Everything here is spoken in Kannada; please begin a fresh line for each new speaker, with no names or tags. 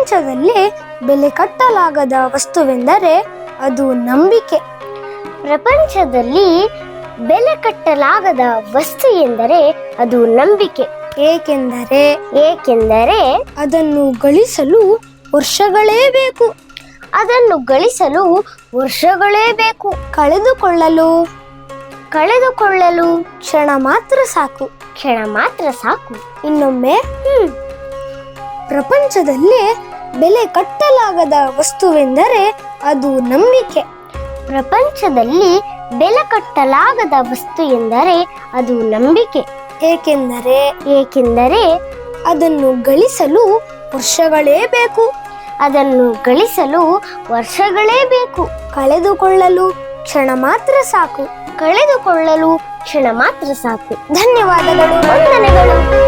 ಪ್ರಪಂಚದಲ್ಲಿ ಬೆಲೆ ಕಟ್ಟಲಾಗದ ವಸ್ತುವೆಂದರೆ ಅದು ನಂಬಿಕೆ.
ಪ್ರಪಂಚದಲ್ಲಿ ಬೆಲೆ ಕಟ್ಟಲಾಗದ ವಸ್ತು ಎಂದರೆ ಅದು ನಂಬಿಕೆ.
ಏಕೆಂದರೆ ಅದನ್ನು ಗಳಿಸಲು ವರ್ಷಗಳೇ ಬೇಕು. ಕಳೆದುಕೊಳ್ಳಲು ಕ್ಷಣ ಮಾತ್ರ ಸಾಕು. ಇನ್ನೊಮ್ಮೆ ಪ್ರಪಂಚದಲ್ಲಿ ಬೆಲೆ ಕಟ್ಟಲಾಗದ ವಸ್ತುವೆಂದರೆ ಅದು ನಂಬಿಕೆ.
ಪ್ರಪಂಚದಲ್ಲಿ ಬೆಲೆ ಕಟ್ಟಲಾಗದ ವಸ್ತು ಎಂದರೆ ಅದು ನಂಬಿಕೆ.
ಏಕೆಂದರೆ ಅದನ್ನು ಗಳಿಸಲು ವರ್ಷಗಳೇ ಬೇಕು. ಕಳೆದುಕೊಳ್ಳಲು ಕ್ಷಣ ಮಾತ್ರ ಸಾಕು.
ಧನ್ಯವಾದಗಳು.
ವಂದನೆಗಳು.